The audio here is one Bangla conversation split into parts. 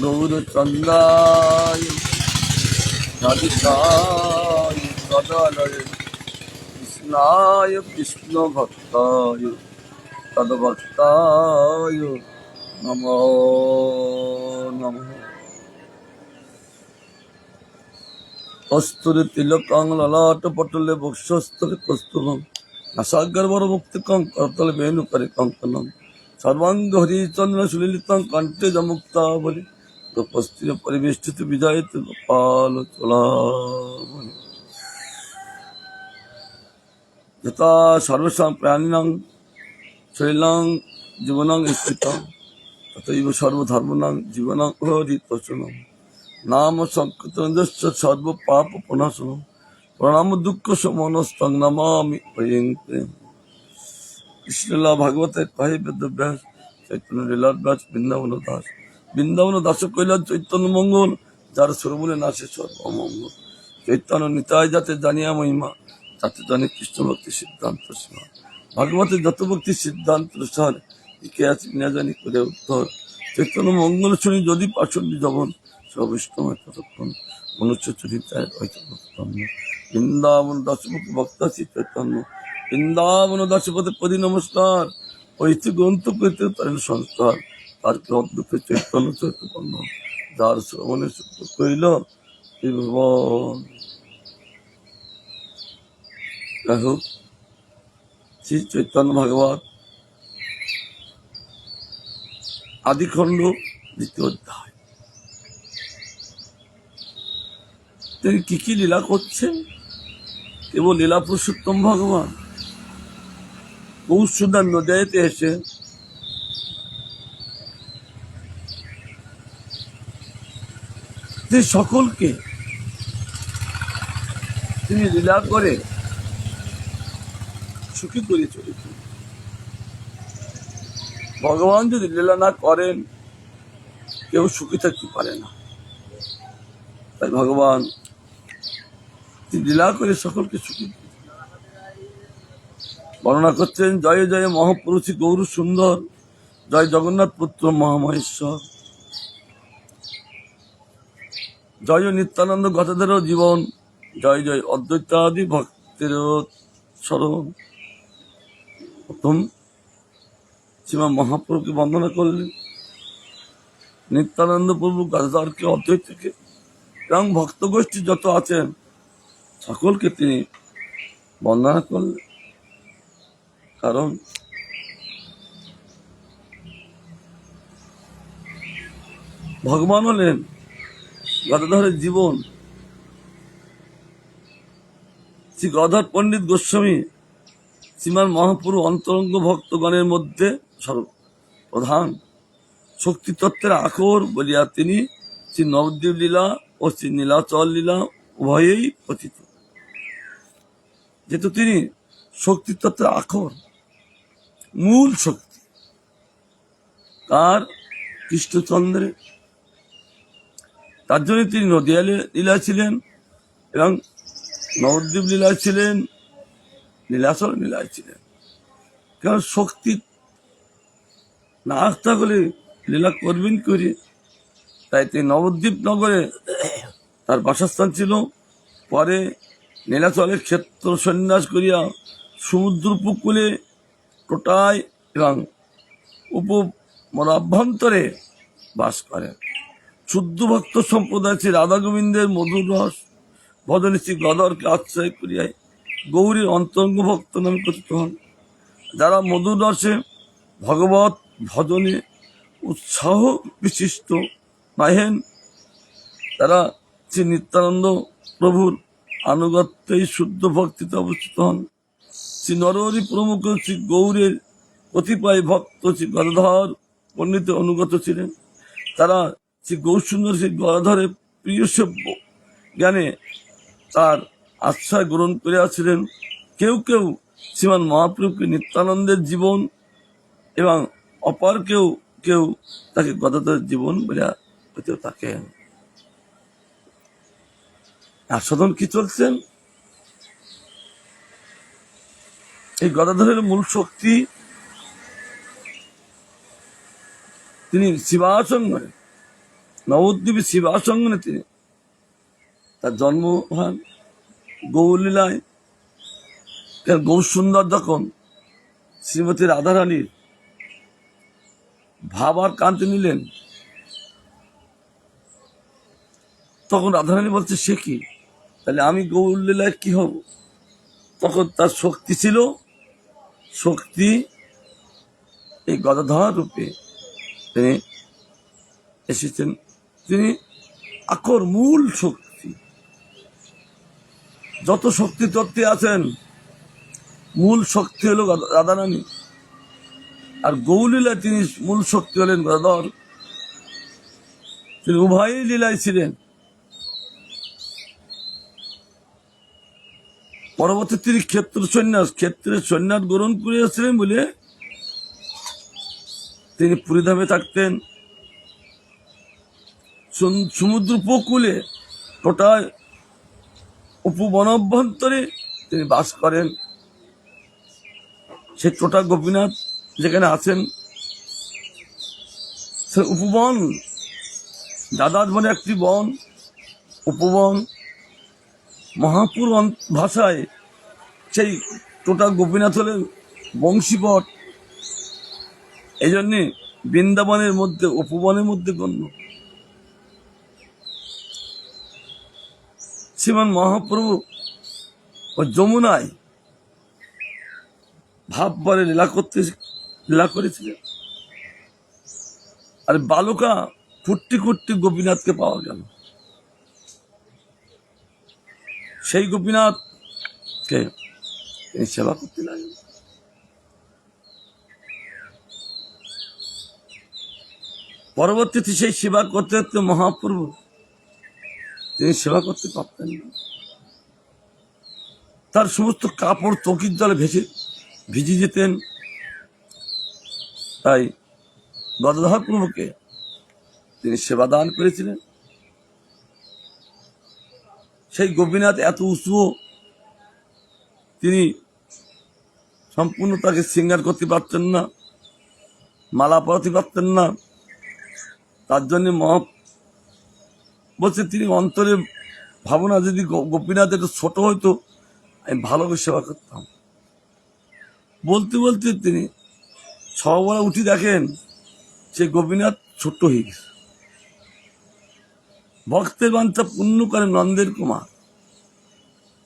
গৌরচন্দ্রায় রাধিকায় গদালয়ে কৃষ্ণায় কৃষ্ণ ভক্তায় তদ্ভক্তায় নমো নমঃ। কস্তুরী তিলকং ললাটপটলে বক্ষস্থলে কস্তুভং নাসাগ্রবর মুক্তিকং করতলে বেণুকরে কঙ্কনম সর্বাঙ্গ হরিচন্দ্র সুলীলিতং কণ্ঠে যমুক্তাবলী গোপস্ত্রী পরিবেষ্টিত বিজয়িত গোপাল চোলাবলী যথা সর্বসাং প্রাণিনাং শৈলাং জীবনাং স্থিতং তথৈব সর্বধর্মনাং জীবনাং হরিতোষণম নাম সংকীর্তনস্য সর্ব পাপ প্রণাশনম প্রণাম দুঃখ সমনস্তং নমামি প্রিয়ং প্রেম। কৃষ্ণলীলা ভাগবতে কহে বেদব্যাস চৈতন্য লীলার ব্যাস বৃন্দাবন দাস। বৃন্দাবন দাস কৈলাস চৈতন্য মঙ্গল যার সুরমূলে নাশে সর্বমঙ্গল। চৈতন্য নিতাই যাতে জানিয়া মহিমা যাতে জানে কৃষ্ণ ভক্তি সিদ্ধান্ত সীমা। ভাগবতের যত ভক্তি সিদ্ধান্ত সার একে আছে না জানি করে উত্তর। চৈতন্য মঙ্গল শুনি যদি পাশন্ডি জবন সবিষ্টময় ততক্ষণ মনুষ্য চরিতায় বৃন্দাবন দাসপতি ভক্তাসী চৈতন্য বৃন্দাবন দাসপতি পদি নমস্কার ঐতি গ্রন্থ পেতে তারেন সংস্কার তার অদ্ভুতে চৈতন্য চৈতন্য যার শ্রবণে সত্য কইল ত্রিভুবন। যাই হোক, শ্রী চৈতন্য ভাগবত আদিখণ্ড দ্বিতীয় অধ্যায়। তিনি কি লীলা করছেন? কেবল লীলা পুরুষোত্তম ভগবান কৌশুদার নদীতে এসে তিনি সকলকে তিনি লীলা করে সুখী করে চলেছেন। ভগবান যদি লীলা না করেন কেউ সুখী থাকতে পারে না। তাই ভগবান লীলা করে সকলকে সুখী বর্ণনা করছেন। জয় জয় মহাপুরুষ গৌর সুন্দর, জয় জগন্নাথ পুত্র মহামহেশ্বর, জয় নিত্যানন্দ গদাধর জীবন, জয় জয় অদ্বৈতাদি ভক্তের স্মরণ। প্রথম শ্রীমা মহাপ্রভুকে বন্দনা করলেন, নিত্যানন্দ প্রভু গদাধরকে অদ্বৈতকে এবং ভক্ত গোষ্ঠী যত আছেন সকলকে তিনি বন্দনা করলেন। কারণ ভগবান হলেন গদাধরের জীবন। শ্রী গদাধর পণ্ডিত গোস্বামী শ্রীমান মহাপুরু অন্তরঙ্গ ভক্তগণের মধ্যে প্রধান শক্তি তত্ত্বের আখর বলিয়া তিনি শ্রী নবদ্বীপ লীলা ও শ্রী নীলাচল লীলা উভয়েই পতিত। যেহেতু তিনি শক্তি তত্ত্বের আখর, মূল শক্তি তার কৃষ্ণচন্দ্রে, তার জন্য তিনি নদিয়া লীলা ছিলেন এবং নবদ্বীপ লীলায় ছিলেন, নীলাচল লীলায় ছিলেন। কারণ শক্তি না থাকলে লীলা করবেন করে। তাই তিনি নবদ্বীপ নগরে তার বাসস্থান ছিল। পরে নীলাচলের ক্ষেত্র সন্ন্যাস করিয়া সমুদ্র উপকূলে টোটায় এবং উপমনাভ্যন্তরে বাস করেন। শুদ্ধ ভক্ত সম্প্রদায় শ্রী রাধা গোবিন্দের মধুর রস ভজনে শ্রী গদাধরকে আশ্রয় করিয়ায় গৌরীর অন্তরঙ্গ ভক্ত নামে কথিত হন। যারা মধুর রসে ভগবত ভজনে উৎসাহ বিশিষ্ট নাহেন তারা শ্রী নিত্যানন্দ প্রভুর আনুগত্যেই শুদ্ধ ভক্তিতে অবস্থিত হন। শ্রী নরহরি প্রমুখ শ্রী গৌরের কতিপয় ভক্ত শ্রী গদাধর পণ্ডিতের অনুগত ছিলেন। তারা শ্রী গৌরসুন্দর শ্রী গদাধরের প্রিয় সেব্য জ্ঞানে তার আশ্রয় গ্রহণ করিয়াছিলেন। কেউ কেউ শ্রীমান মহাপ্রভুকে নিত্যানন্দের জীবন এবং অপর কেউ কেউ তাকে গদাধরের জীবন বলিয়া হইতেও থাকেন। আস্বাদন কি চলছেন? এই গদাধরের মূল শক্তি তিনি শিবাসঙ্গনে, নবদ্বীপে শিবাসঙ্গনে তিনি তার জন্ম হন। গৌরলীলায় গৌরসুন্দর যখন শ্রীমতী রাধারানীর ভাব আর কান্তি নিলেন, তখন রাধারানী বলছে সে কি, তাহলে আমি গৌরলীলায় কি হব? তখন তার শক্তি ছিল, শক্তি এই গদাধর রূপে তিনি এসেছেন। তিনি আকর মূল শক্তি, যত শক্তি তত্ত্বে আছেন মূল শক্তি হলো রাধারানী, আর গৌরলীলায় তিনি মূল শক্তি হলেন গদাধর। তিনি উভয় লীলায় ছিলেন। পরবর্তী তিনি ক্ষেত্রের সন্ন্যাস গ্রহণ করিয়াছিলেন বলে তিনি পুরীধামে থাকতেন। সমুদ্র উপকূলে টোটায় উপবন অভ্যন্তরে তিনি বাস করেন। সেই টোটা গোপীনাথ যেখানে আছেন, সে উপবন, দাদার বনে একটি বন, উপবন। মহাপুর ভাষায় সেই টোটা গোপীনাথ হলেন বংশীপট, এই জন্যে বৃন্দাবনের মধ্যে উপবনের মধ্যে গণ্য। শ্রীমান মহাপ্রভু ও যমুনায় ভাববারে লীলা করেছিলেন। আর বালুকা ফুটটি ফুটটি গোপীনাথকে পাওয়া গেল। সেই গোপীনাথকে তিনি সেবা করতে লাগলেন। পরবর্তীতে সেই সেবা করতে করতে মহাপ্রভু তিনি সেবা করতে পারতেন না। তার সমস্ত কাপড় চকির জলে ভিজে যেতেন। তাই গদাধর প্রভুকে তিনি সেবা দান করেছিলেন। সেই গোপীনাথ এত উঁচু, তিনি সম্পূর্ণ তাকে শৃঙ্গার করতে পারতেন না, মালা পরাতে পারতেন না। তার জন্য বলছে তিনি অন্তরে ভাবনা, যদি গোপীনাথ একটু ছোট হইতো আমি ভালোভাবে সেবা করতাম। বলতে বলতে তিনি সকালবেলা উঠি দেখেন সে গোপীনাথ ছোট্ট হয়ে গেছে। ভক্তের বাঞ্ছা পূর্ণ করে নন্দের কুমার,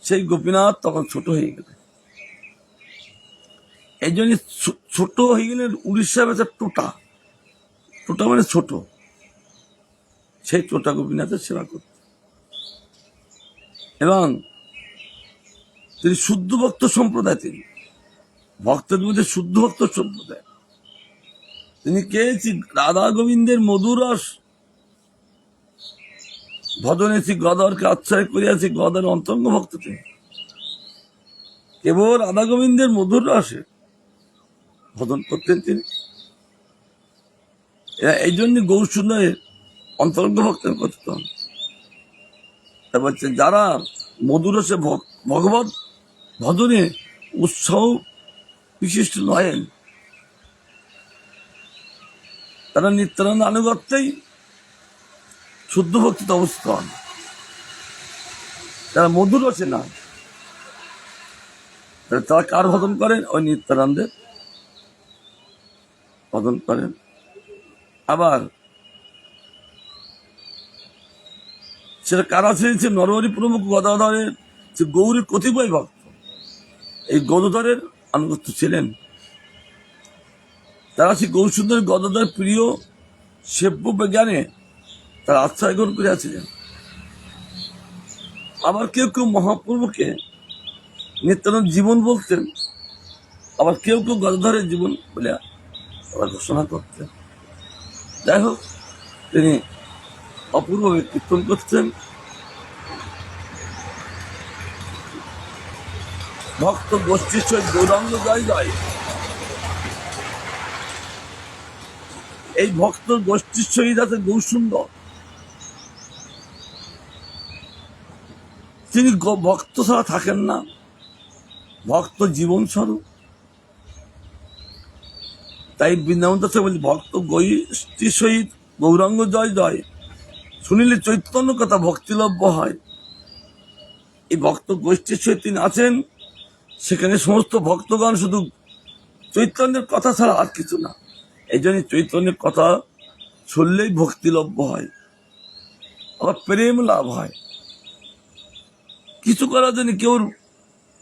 সেই গোপীনাথ তখন ছোট হয়ে গেল। এই জন্য ছোট হয়ে গেলেন উড়িষ্যা বেচা টোটা, টোটা মানে ছোট। সেই টোটা গোপীনাথের সেবা করত এবং তিনি শুদ্ধ ভক্ত সম্প্রদায়, তিনি ভক্তের মধ্যে শুদ্ধ ভক্ত সম্প্রদায়। তিনি খেয়েছি রাধা গোবিন্দের মধুরস, ভজনেছি গদরকে আশ্রয় করিয়াছি, গদের অন্তরঙ্গ ভক্ত তিনি। কেবল রাধা গোবিন্দের মধুর রসে ভজন করতেন তিনি। এই জন্য গৌরসুন্দরের অন্তরঙ্গ ভক্তের কথিত হন। তা বলছে যারা মধুরসে ভগবত ভজনে উৎসাহ বিশিষ্ট নয়েন, তারা নিত্যানন্দ আনুগত্যেই শুদ্ধ ভক্তিতে অবস্থিত হন। তারা মধুরসে না, তারা কার ভজন করেন? ওই নিত্যানন্দের ভজন করেন। আবার সেটা কারা ছেড়েছে? নরহরি প্রমুখ গদাধরের যে গৌরীর কতিপয় ভক্ত এই গদাধরের আনুগত্য ছিলেন। তারা সেই গৌরসুন্দর গদাধরের প্রিয় সেব্য জ্ঞানে তারা আশ্রয় গ্রহণ করিয়াছিলেন। আবার কেউ কেউ মহাপ্রভুকে নিত্যানন্দ জীবন বলতেন, আবার কেউ কেউ গদাধরের জীবন বলে আবার ঘোষণা করতেন। যাই হোক, তিনি অপূর্বভাবে কীর্তন করতেন। ভক্ত গোষ্ঠীর সহিত গৌরাঙ্গ জয় জয়। এই ভক্ত গোষ্ঠীর সহিত আছে গৌরসুন্দর। তিনি ভক্ত ছাড়া থাকেন না, ভক্ত জীবন স্বরূপ। তাই বৃন্দাবন দাসে বলি, ভক্ত গোষ্ঠীর সহিত গৌরাঙ্গ জয় জয়, শুনিলে চৈতন্য কথা ভক্তিলভ্য হয়। এই ভক্ত গোষ্ঠীর সহিত তিনি আছেন, সেখানে সমস্ত ভক্তগণ শুধু চৈতন্যের কথা ছাড়া আর কিছু না। এই জন্য চৈতন্যের কথা শুনলেই ভক্তিলভ্য হয়, আবার প্রেম লাভ হয়। কিছু করার জন্য কেউ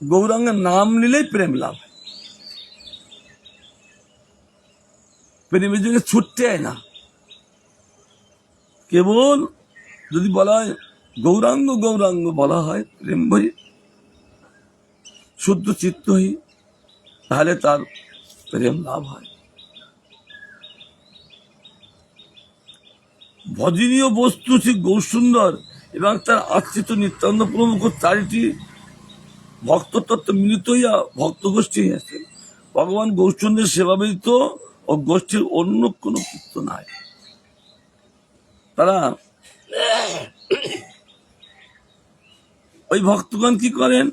গৌরাঙ্গের নাম নিলেই প্রেম লাভ হয়, প্রেমের জন্য ছুটতে হয় না। কেবল যদি বলা হয় গৌরাঙ্গ গৌরাঙ্গ বলা হয় প্রেম ভরি শুদ্ধ চিত্ত হই, তাহলে তার প্রেম লাভ হয়। ভজনীয় বস্তু শ্রী গৌরসুন্দর এবং তার আশ্রিত নিত্যানন্দ প্রমুখ চারিটি ভক্ত তত্ত্ব মিলিত হইয়া ভক্ত গোষ্ঠী আছে। ভগবান গৌরচন্দ্রের সেবা ব্যতীত ও গোষ্ঠীর অন্য কোনো কৃত্য নাই। তারা ওই ভক্তগণ কি করেন,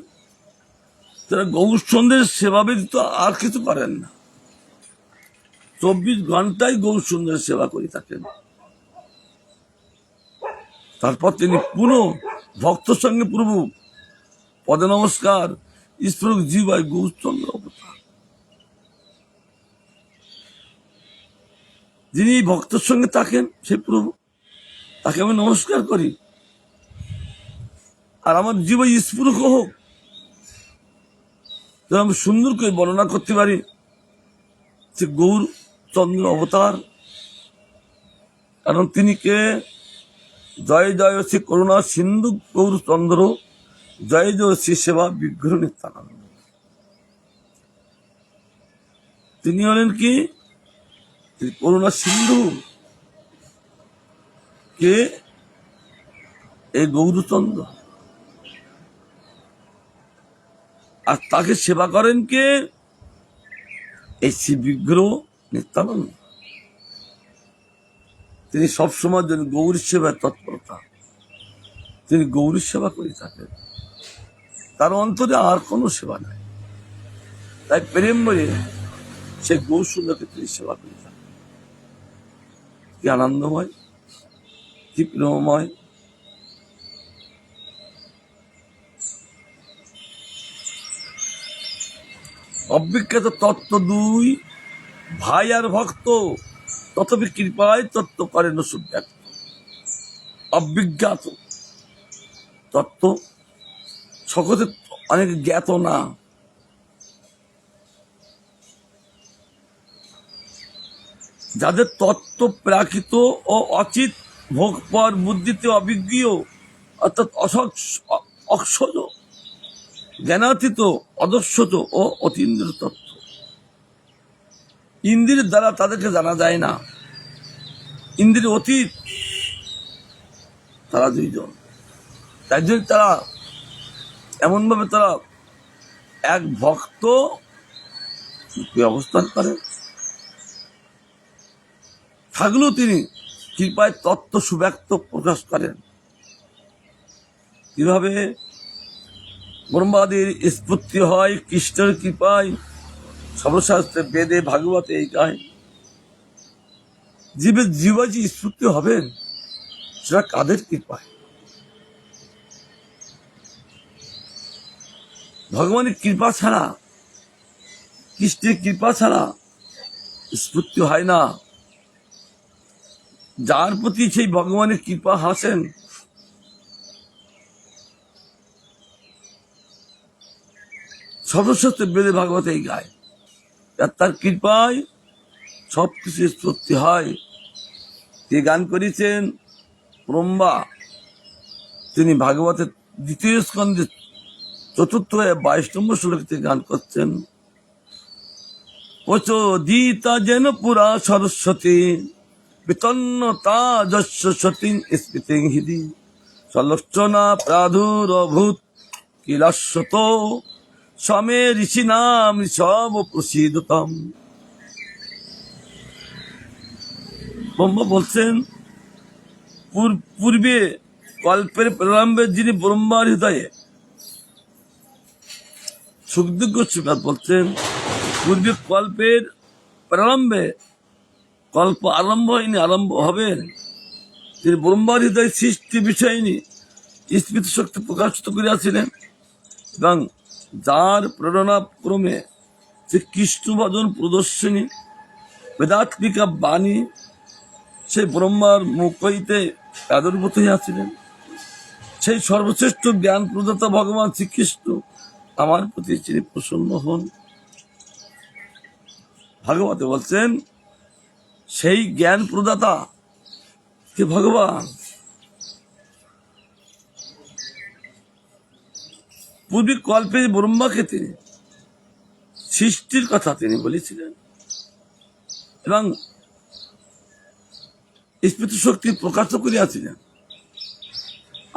তারা গৌরচন্দ্রের সেবা ব্যতীত আর কিছু করেন না, 24 ঘন্টায় গৌরচন্দ্রের সেবা করে থাকেন। তারপর তিনি পুনঃ ভক্তর সঙ্গে প্রভু পদে নমস্কার, ঈশ্বর জীবায় গৌরচন্দ্র অবতার। যিনি ভক্তর সঙ্গে থাকেন সেই প্রভু, তাকে আমি নমস্কার করি। আর আমার জীবাই স্ফুরক হোক, আমি সুন্দর করে বর্ণনা করতে পারি যে গৌরচন্দ্র অবতার। কারণ তিনি কে? জয় জয় শ্রী করুণা সিন্ধু গৌরচন্দ্র, জয় জয় শ্রী সেবা বিগ্রহ নিত্যানন্দ। তিনি হলেন কি? করুণা সিন্ধু কে? এই গৌরচন্দ্র। আর তাকে সেবা করেন কে? এই শ্রী বিগ্রহ নিত্যানন্দ। তিনি সবসময় জন্য গৌরী সেবায় তৎপরতা, তিনি গৌরী সেবা করে থাকেন, তার অন্তরে আর কোনো সেবা নাই। তাই প্রেম বলে সে গৌরসুন্দরকে তিনি সেবা করে থাকেন। কি আনন্দময়, কি প্রেমময়। অবিখ্যাত তত্ত্ব 2, ভাই আর ভক্ত তথাপি কৃপায় তত্ত্ব করেন সুব্যক্ত। অবিজ্ঞাত তত্ত্ব সকলে অনেক জ্ঞাত না, যাদের তত্ত্ব প্রাকৃত ও অচিত ভোগ পর বুদ্ধিতে অভিজ্ঞ, অর্থাৎ অক্ষজ জ্ঞানাতীত অদর্শত ও অতীন্দ্র তত্ত্ব, ইন্দ্রিয়ের দ্বারা তাদেরকে জানা যায় না, ইন্দ্রিয় অতীত তারা দুইজন। তাই জন্য তারা এমন ভাবে তারা এক ভক্ত অবস্থান করেন, থাকলেও তিনি কৃপায় তত্ত্ব সুব্যক্ত প্রকাশ করেন। কিভাবে? ব্রহ্মাদির স্ফূর্তি হয় কৃষ্ণের কৃপায়, সর্বশাস্ত্রে বেদে ভাগবতে এই গায়। জীবের জীবা যে স্ফূর্তি হবেন সেটা কাদের কৃপায়? ভগবানের কৃপা ছাড়া, কৃষ্ণের কৃপা ছাড়া স্ফূর্তি হয় না। যার প্রতি সেই ভগবানের কৃপা হাসেন, সর্বশাস্ত্রে বেদে ভাগবতে এই গায়, তার কৃপায় সবকিছু স্ফূর্তি হয়। কে গান করেছেন? ব্রহ্মা। তিনি ভাগবতের 2য় স্কন্ধে 4th 22 নম্বর শ্লোকে গান করছেন, প্রচোদিতা যেন পুরা সরস্বতী, বিতন্নতা যস্য সতীং স্মৃতিং হৃদি, সলোচনা প্রাদুরভূত কিলাস্যত, সমে ঋষি নাম ঋষভ প্রসিদতম। ব্রহ্মা বলছেন, পূর্বে কল্পের প্রারম্ভে যিনি ব্রহ্মার হৃদয়ে, সুখদেব গোস্বামী বলছেন, পূর্বে কল্পের প্রারম্ভে কল্প আরম্ভ হয়নি, আরম্ভ হবেন। তিনি ব্রহ্মার হৃদয় সৃষ্টি বিষয়নি স্মৃতি শক্তি প্রকাশিত করিয়াছিলেন এবং যার প্রেরণা ক্রমে যে কৃষ্ণ ভজন প্রদর্শনী বেদাত্মিকা বাণী সেই ব্রহ্মার মুখ হইতে আবির্ভূত হইয়াছিলেন। সেই সর্বশ্রেষ্ঠ জ্ঞান প্রদাতা ভগবান শ্রীকৃষ্ণ আমার প্রতি তিনি প্রসন্ন হন। ভাগবতে বলছেন সেই জ্ঞান প্রদাতা কে ভগবান। পূর্বে কল্পে ব্রহ্মাকে তিনি সৃষ্টির কথা তিনি বলেছিলেন এবং স্মৃতি শক্তি প্রকাশ করিয়াছিলেন।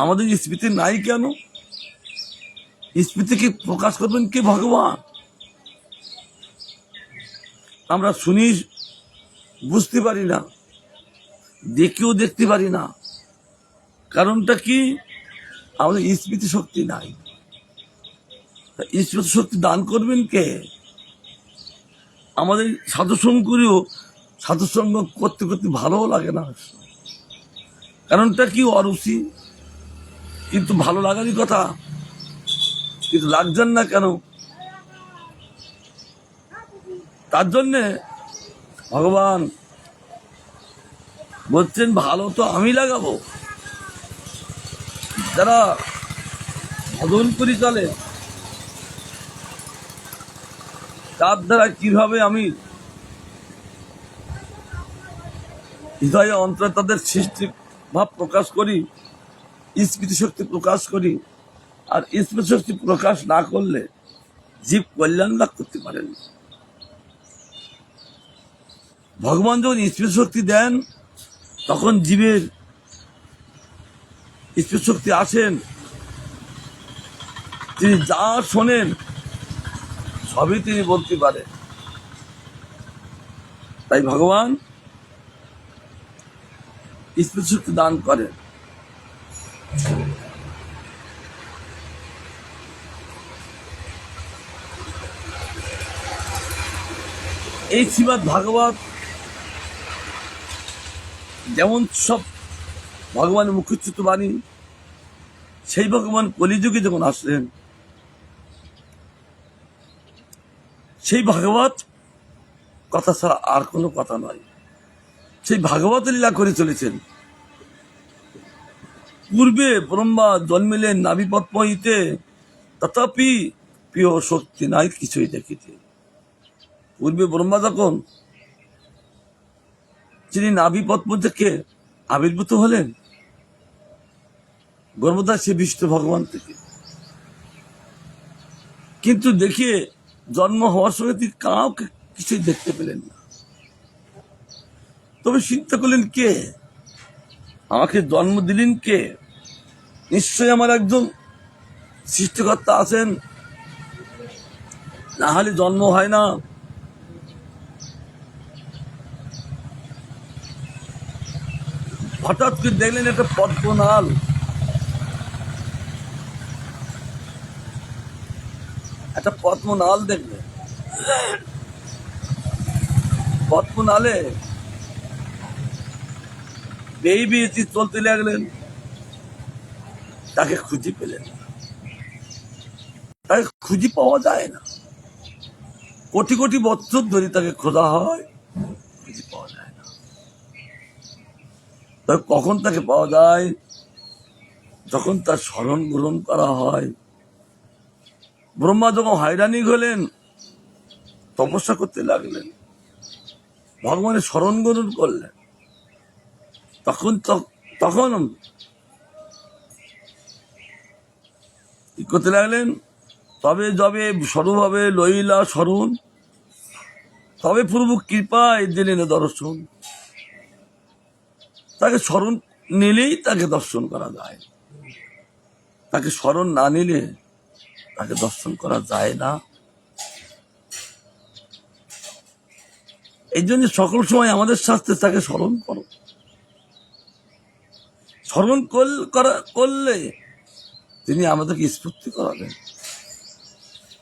আমাদের স্মৃতি নাই কেন? স্মৃতিকে প্রকাশ করবেন কে? ভগবান। আমরা শুনি বুঝতে পারি না, দেখেও দেখতে পারি না। কারণটা কি? আমাদের স্মৃতি শক্তি নাই। স্মৃতি শক্তি দান করবেন কে? আমাদের সাধুসঙ্গ করেও সাধুসঙ্গ করতে করতে ভালোও লাগে না। কারণটা কি? অরুচি। কিন্তু ভালো লাগারই কথা, কিন্তু লাগছেন না কেন? তার জন্যে ভগবান বলছেন ভালো তো আমি লাগাবো। যারা ভজন করি চলে তার দ্বারা কিভাবে আমি হৃদয়ে অন্তরে তাদের সৃষ্টি ভাব প্রকাশ করি, স্মৃতি শক্তি প্রকাশ করি। আর স্মৃতি শক্তি প্রকাশ না করলে জীব কল্যাণ লাভ করতে পারেন। ভগবান যখন স্মৃতি শক্তি দেন তখন জীবের স্মৃতি শক্তি আসেন, তিনি যা শোনেন সবই তিনি বলতে পারেন। তাই ভগবান স্মৃতি শক্তি দান করেন। এই শ্রীমদ্ ভাগবত যেমন সব ভগবানের মুখচ্যুত বাণী, সেই ভগবান কলিযুগে যখন আসলেন সেই ভাগবত কথা ছাড়া আর কোনো কথা নয়। সেই ভাগবত লীলা করে চলেছেন। পূর্বে ব্রহ্মা জন্মিলেন নাভিপদ্ম হইতে, তথাপি প্রিয় শক্তি নাই কিছুই দেখিতে। পূর্বে ব্রহ্মা যখন তিনি নাভিপদ্ম থেকে আবির্ভূত হলেন, গর্ভধার সে বিষ্ণু ভগবান থেকে, কিন্তু দেখিয়ে জন্ম হওয়ার সঙ্গে তিনি কাউকে কিছুই দেখতে পেলেন না। তবে চিন্তা করলেন কে আমাকে জন্ম দিলেন? কে? নিশ্চয়ই আমার একজন সৃষ্টিকর্তা আছেন, না হলে জন্ম হয় না। হঠাৎ করে দেখলেন একটা পদ্মনাল, একটা পদ্মনাল দেখলেন। পদ্মনালে বেয়ে চলতে লাগলেন, তাকে খুঁজে পেলেন না। তাকে খুঁজে পাওয়া যায় না। কোটি কোটি বছর ধরে তাকে খোঁজা হয়, খুঁজে পাওয়া যায় না। তবে কখন তাকে পাওয়া যায়? যখন তার স্মরণ গ্রহণ করা হয়। ব্রহ্মা যখন হয়রানি হলেন, তপস্যা করতে লাগলেন, ভগবানের স্মরণ গ্রহণ করলেন, তখন কি করতে লাগলেন? তবে যবে স্বরূপ হবে লইলা স্মরণ, তবে প্রভু কৃপায় দিলেন দর্শন। তাকে স্মরণ নিলেই তাকে দর্শন করা যায়, তাকে স্মরণ না নিলে তাকে দর্শন করা যায় না। এই জন্য সকল সময় আমাদের শাস্ত্রে তাকে স্মরণ করো। স্মরণ করলে তিনি আমাদেরকে স্ফূর্তি করাবেন,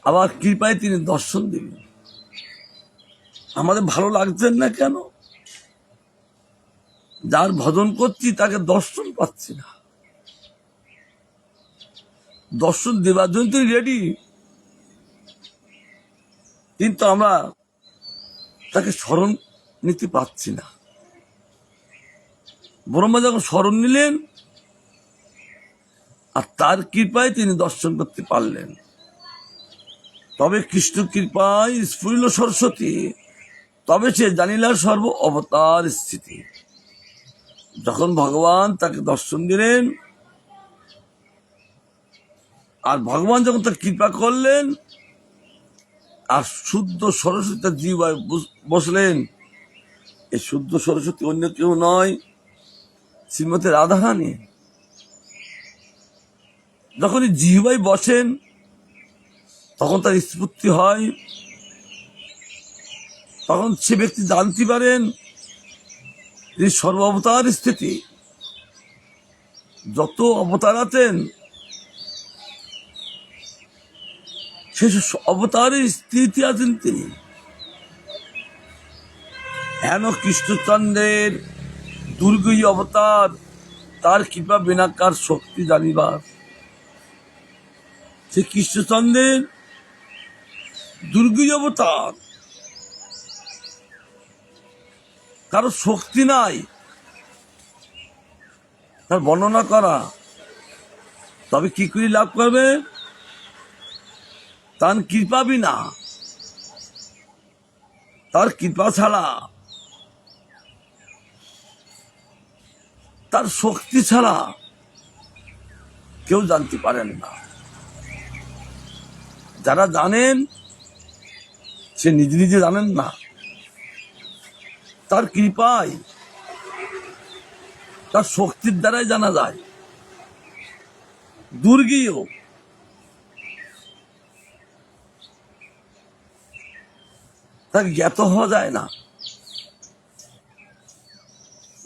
আবার কৃপায় তিনি দর্শন দিবেন। আমাদের ভালো লাগছেন না কেন? যার ভজন করছি তাকে দর্শন পাচ্ছি না। দর্শন দেবার জন্য তুই রেডি, কিন্তু আমরা তাকে স্মরণ নিতে পারছি না। ব্রহ্মা যখন স্মরণ নিলেন আর তার কৃপায় তিনি দর্শন করতে পারলেন, তবে কৃষ্ণ কৃপায় স্ফুরিল সরস্বতী, তবে সে জানিলা সর্ব অবতার স্থিতি। যখন ভগবান তাকে দর্শন দিলেন আর ভগবান যখন তার কৃপা করলেন আর শুদ্ধ সরস্বতী তার জিহ্বায় বসলেন, এই শুদ্ধ সরস্বতী অন্য কেউ নয়, শ্রীমতী রাধারানী। যখন এই জিহ্বায় বসেন তখন তার স্ফূর্তি হয়, তখন সে ব্যক্তি জানতে পারেন যে সর্ব অবতার স্থিতি, যত অবতার আছেন সে অবতারের স্থিতি আছেন তিনি। হেন কৃষ্ণচন্দ্রের দুর্গই অবতার, তার কৃপা বিনাকার শক্তি জানিবার। সে কৃষ্ণচন্দ্রের দুর্গই অবতার, কারো শক্তি নাই তার বর্ণনা করা। তবে কি করে লাভ করবে? তার কৃপা বিনা, তার কৃপা ছাড়া, তার শক্তি ছাড়া কেউ জানতে পারেন না। যারা জানেন সে নিজে নিজে জানেন না, তার কৃপায়, তার শক্তির দ্বারাই জানা যায়। দুর্গীয় তার জ্ঞাত হওয়া যায় না।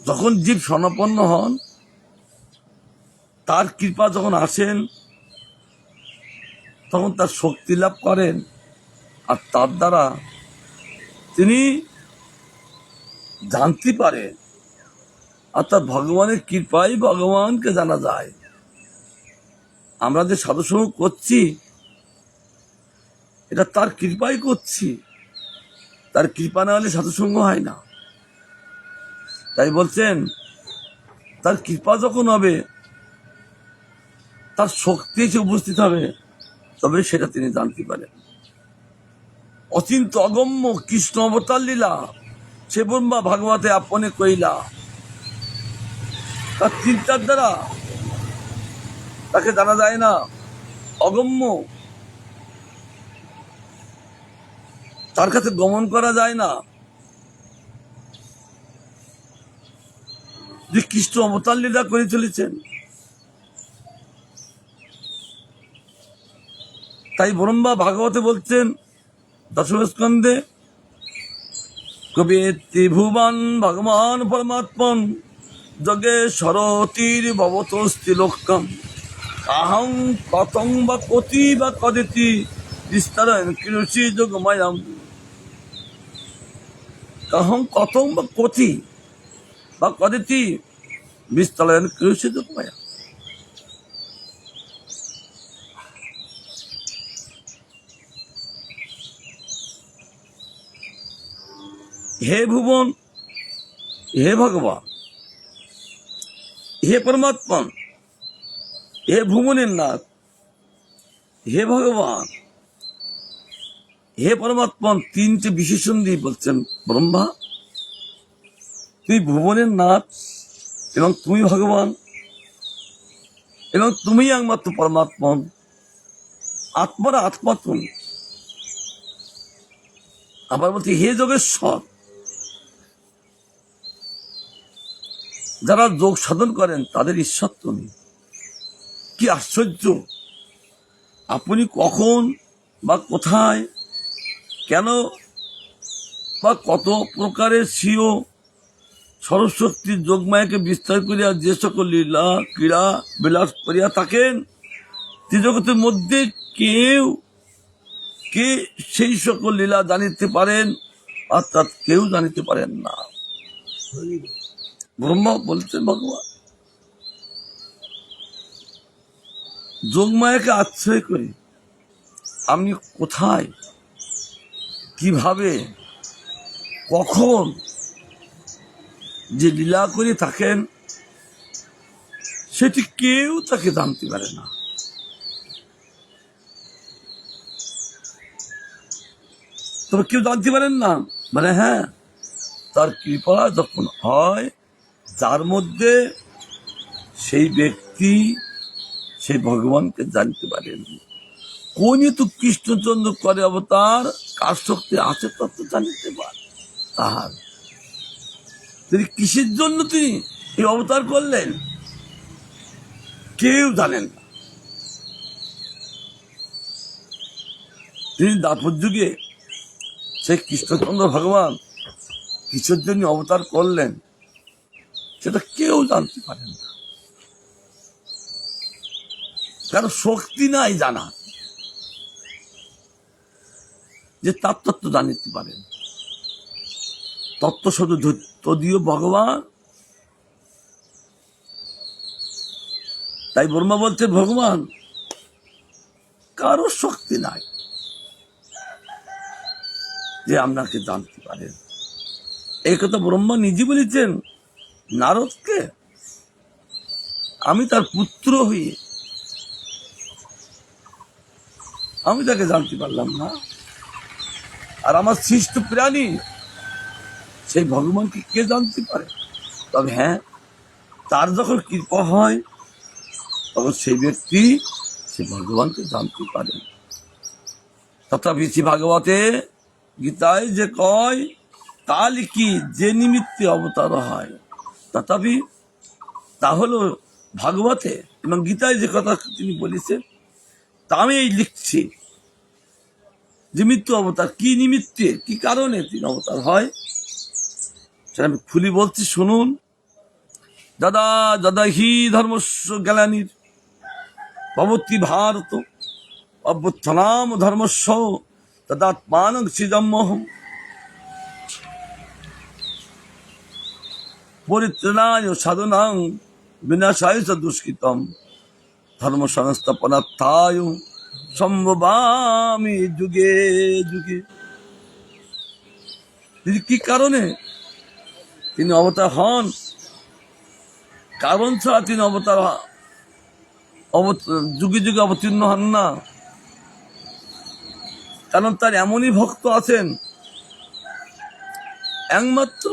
যখন জীব স্বর্ণাপন্ন হন, তার কৃপা যখন আসেন তখন তার শক্তি লাভ করেন, আর তার দ্বারা তিনি জানতে পারেন। অর্থাৎ ভগবানের কৃপায় ভগবানকে জানা যায়। আমরা যে সাধুসঙ্গ করছি এটা তার কৃপাই করছি, তার কৃপা না হলে সাধুসঙ্গ হয় না। তাই বলছেন তার কৃপা যখন হবে, তার শক্তি এসে উপস্থিত হবে, তবে সেটা তিনি জানতে পারেন। অচিন্ত অগম্য কৃষ্ণ অবতার লীলা, সে ব্রহ্মা ভাগবতে আপনে কইলা। তার চিন্তার দ্বারা তাকে জানা যায় না, অগম্য, তার কাছে গমন করা যায় না। যে কৃষ্ণ অবতার লীলা করে চলেছেন, তাই ব্রহ্মা ভাগবতে বলছেন দশম স্কন্ধে, কবি ত্রিভুবন ভগবান পরমাত্মন যজ্ঞে সরতির ভবতস্তি লোকম, আহং কথং বা কতি বা কদিতি বিস্তারণ কৃষি যোগমায়াম। আহং কথং বা কতি বা কদিতি বিস্তারণ কৃষি যোগমায়াম। হে ভুবন, হে ভগবান, হে পরমাত্মা, হে ভুবনের নাথ, হে ভগবান, হে পরমাত্মা, তিনটে বিশেষণ দিয়ে বলছেন ব্রহ্মা, তুই ভুবনের নাথ এবং তুমি ভগবান এবং তুমি একমাত্র পরমাত্মা, আত্মারা আত্মা তুমি। আবার বলছি হে যোগেশ্বর, যারা যোগ সাধন করেন তাদের ঈশ্বর তুমি। কি আশ্চর্য! আপনি কখন বা কোথায়, কেন বা কত প্রকারের স্বীয় সরস্বতীর যোগমায়াকে বিস্তার করিয়া যে সকল লীলা ক্রীড়া বিলাস করিয়া থাকেন, ত্রিজগতের মধ্যে কে সেই সকল লীলা জানিতে পারেন অর্থাৎ কেউ জানিতে পারেন না। ব্রহ্মা বলছেন ভগবান যোগমায়াকে আশ্রয় করে আপনি কোথায়, কিভাবে, কখন যে লীলা করে থাকেন সেটি কেউ তাকে জানতে পারে না। তবে কেউ জানতে পারেন না মানে হ্যাঁ, তার কৃপা যখন হয় যার মধ্যে সেই ব্যক্তি সেই ভগবানকে জানতে পারেন। কোন তো কৃষ্ণচন্দ্র করে অবতার, কার শক্তি আছে তত জানিতে পারে তাহার। তিনি কিসের জন্য তিনি এই অবতার করলেন কেউ জানেন না। তিনি দ্বাপর যুগে সেই কৃষ্ণচন্দ্র ভগবান কিসের জন্য অবতার করলেন সেটা কেউ জানতে পারেন না, কারণ শক্তি নাই জানা যে তার তত্ত্ব জানিতে পারেন। তত্ত্ব শুধু তদীয় ভগবান। তাই ব্রহ্মা বলছে ভগবান কারো শক্তি নাই যে আপনাকে জানতে পারেন। এই কথা ব্রহ্মা নিজে বলেছেন নারদকে, আমি তার পুত্র হয়ে আমি তাকে জানতে পারলাম না, আর আমার সৃষ্ট প্রাণী সেই ভগবানকে কে জানতে পারে। তবে হ্যাঁ, তার যখন কৃপা হয় তখন সেই ব্যক্তি সে ভগবানকে জানতে পারে। তথাপি শ্রী ভাগবতে গীতায় যে কয় তা লিখি যে নিমিত্তে অবতার হয়, তথাপি তা হলো ভাগবতে এবং গীতায় যে কথা তিনি বলেছেন তা আমি এই লিখছি। নিমিত্ত অবতার কি নিমিত্তে কি কারণে তিনি অবতার হয় সেটা আমি খুলি বলছি, শুনুন। দাদা দাদা হি ধর্মস্ব জ্ঞানীর ভবতি ভারত অভ্যুত্থানাম ধর্মস্ব তদাত্মান সিজম্মহম পরিত্রাণায় সাধনাং বিনাশায় চ দুষ্কৃতম ধর্ম সংস্থাপনার্থায় সম্ভবামি যুগে যুগে। তিনি কি কারণে তিনি অবতার হন? কারণ ছাড়া তিনি অবতার যুগে যুগে অবতীর্ণ হন না। কারণ তার এমনই ভক্ত আছেন একমাত্র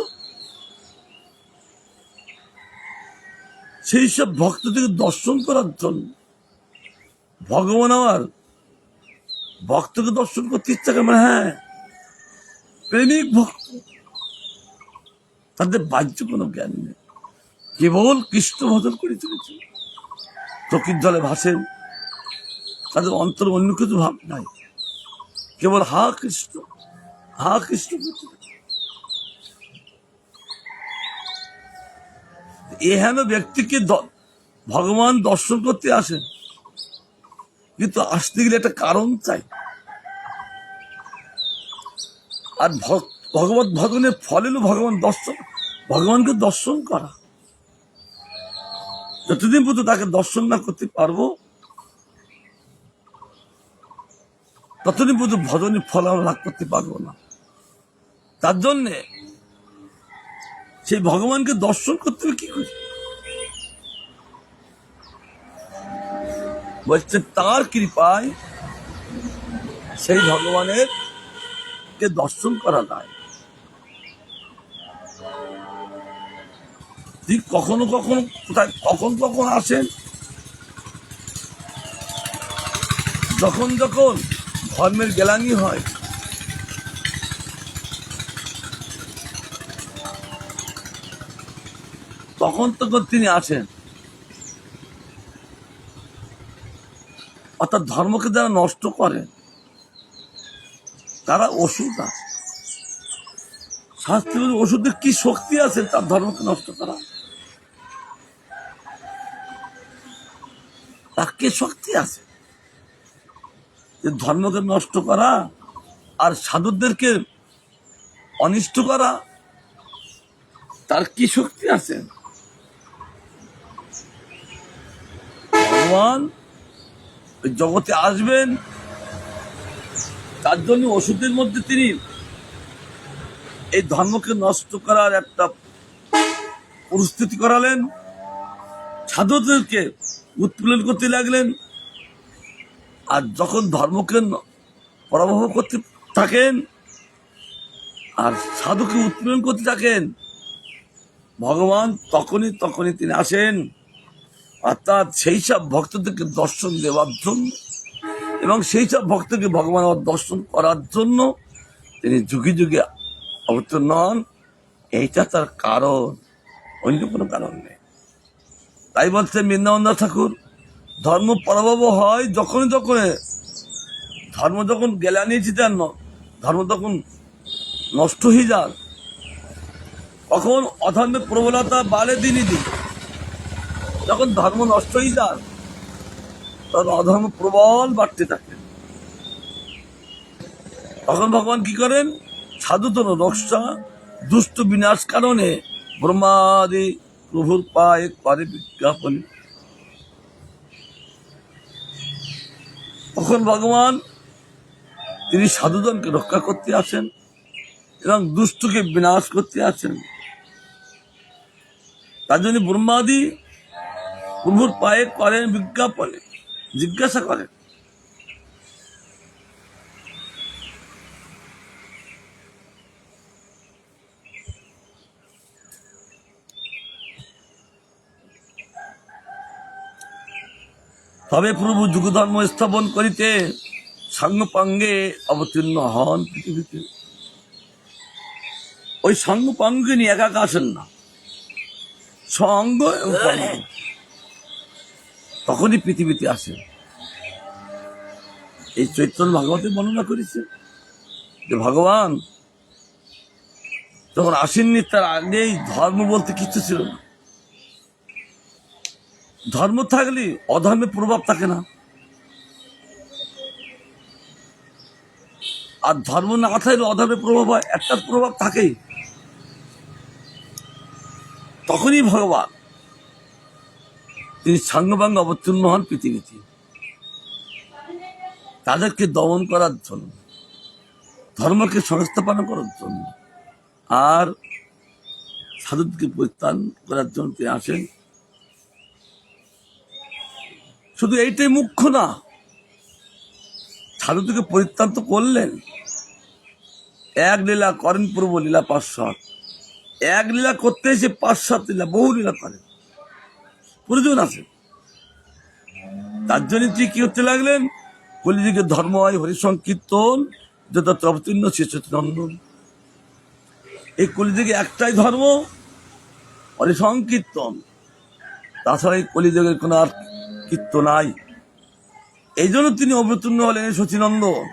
সেই সব ভক্তদের দর্শন করার জন্য। ভগবান আমার ভক্তকে দর্শন করতে ইচ্ছা করে, হ্যাঁ প্রেমিক ভক্ত, তাদের বাহ্য কোনো জ্ঞান নেই, কেবল কৃষ্ণ ভজন করে চলেছে, চোখের জলে ভাসেন, তাদের অন্তর অন্য কিছু ভাব নাই, কেবল হা কৃষ্ণ হা কৃষ্ণ। এহেন ব্যক্তিকে ভগবান দর্শন করতে আসেন, কিন্তু আসতে গেলে একটা কারণ চাই। আর ভগবত ভজনের ফল হলো ভগবানকে দর্শন করা। যতদিন পর্যন্ত তাকে দর্শন না করতে পারবো ততদিন পর্যন্ত ভজনের ফল আমরা লাভ করতে পারবো না। তার জন্যে সেই ভগবানকে দর্শন করতে হবে কি করে? বলছে তার কৃপায় সেই ভগবানের কে দর্শন করা যায়। ঠিক কখনো কখনো কোথায় কখন আসেন, যখন যখন ধর্মের গ্লানি হয়, তখন তিনি আসেন। অর্থাৎ ধর্মকে যারা নষ্ট করে তারা ওষুধ। শাস্ত্রী ওষুধের কি শক্তি আছে তার ধর্মকে নষ্ট করা? তার কি শক্তি আছে যে ধর্মকে নষ্ট করা আর সাধুদেরকে অনিষ্ট করা তার কি শক্তি আছে? ভগবান ওই জগতে আসবেন, তার জন্য ওষুধের মধ্যে তিনি এই ধর্মকে নষ্ট করার একটা পরিস্থিতি করালেন, সাধুদেরকে উৎপীড়ন করতে লাগলেন। আর যখন ধর্মকে পরাভব করতে থাকেন আর সাধুকে উৎপীড়ন করতে থাকেন, ভগবান তখনই তিনি আসেন, অর্থাৎ সেই সব ভক্তদেরকে দর্শন দেওয়ার জন্য এবং সেই সব ভক্তকে ভগবান দর্শন করার জন্য তিনি যুগে যুগে অবতীর্ণ হন। এইটা তার কারণ, অন্য কোনো কারণ নেই। তাই বলছে বৃন্দাবন ঠাকুর, ধর্ম পরাভব হয় যখন ধর্ম যখন গেলানি চিতার ধর্ম তখন নষ্ট হয়ে যান, তখন অধর্মের প্রবলতা বাড়ে দিনই দিন। যখন ধর্ম নষ্ট হয়ে যান তখন অধর্ম প্রবল বাড়তে থাকে। তখন ভগবান কি করেন? সাধুতন রক্ষা দুষ্ট বিনাশ কারণে ব্রহ্মাদি প্রভুর পায়ে করে বিজ্ঞাপন। তখন ভগবান তিনি সাধুজনকে রক্ষা করতে আসেন এবং দুষ্টকে বিনাশ করতে আসেন। তার জন্য ব্রহ্মাদি প্রভুর পায়ে করেন বিজ্ঞাপনে, জিজ্ঞাসা করেন। তবে প্রভু যুগধর্ম স্থাপন করিতে সাঙ্গপাঙ্গে অবতীর্ণ হন পৃথিবীতে। ওই সাঙ্গপাঙ্গে নিয়ে একা আসেন না, সঙ্গ এবং পাঙ্গ, তখনই পৃথিবীতে আসেন। এই চৈতন্য ভাগবতে বর্ণনা করেছে যে ভগবান যখন আসেননি তার আগেই ধর্ম বলতে কিছু ছিল না। ধর্ম থাকলে অধর্মের প্রভাব থাকে না, আর ধর্ম না থাকলে অধর্মের প্রভাব হয়, একটা প্রভাব থাকেই। তখনই ভগবান তিনি সাঙ্গপাঙ্গ অবতীর্ণ হন পৃথিবীতে, তাদেরকে দমন করার জন্য, ধর্মকে সংস্থাপন করার জন্য, আর সাধুকে পরিত্রাণ করার জন্য তিনি আসেন। শুধু এইটাই মুখ্য না, সাধুকে পরিত্রাণ তো করলেন, এক লীলা করেন পূর্ব লীলা ৫০০, এক লীলা করতে এসে ৫০০ লীলা, বহু লীলা করেন, প্রয়োজন আছে। তার জন্য তিনি কি করতে লাগলেন? কলিযুগে ধর্ম হয় হরিসংকীর্তন, যত অবতীর্ণ শ্রীচৈতন্যনন্দন। এই কলিযুগে একটাই ধর্ম, হরিসংকীর্তন, তাছাড়া এই কলিযুগের কোন আর কীর্তন নাই। এই জন্য তিনি অবতীর্ণ হলেন সচিনন্দন।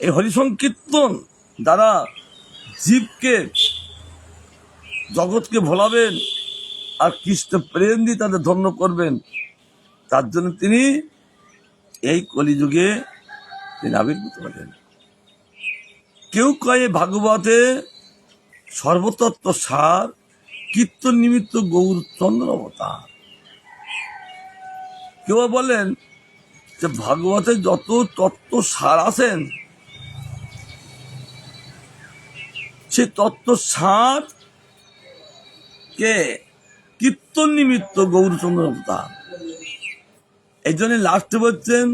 এই হরিসংকীর্তন দ্বারা জীবকে, জগৎকে ভোলাবেন আর কৃষ্ণ প্রেম দিয়ে তাদের ধন্য করবেন। তার জন্য তিনি এই কলিযুগে তিনি আবির্ভূত হলেন। কেউ কয়ে ভাগবতে সর্বতত্ত্ব সার, কীর্তন নিমিত্ত গৌরচন্দ্র অবতার। কেউ বলেন যে ভাগবতে যত তত্ত্ব সার আছেন, সে তত্ত্ব সার কে কীর্তন নিমিত্ত গৌরচন্দ্র অবতার। এই জন্য লাস্টে বলছেন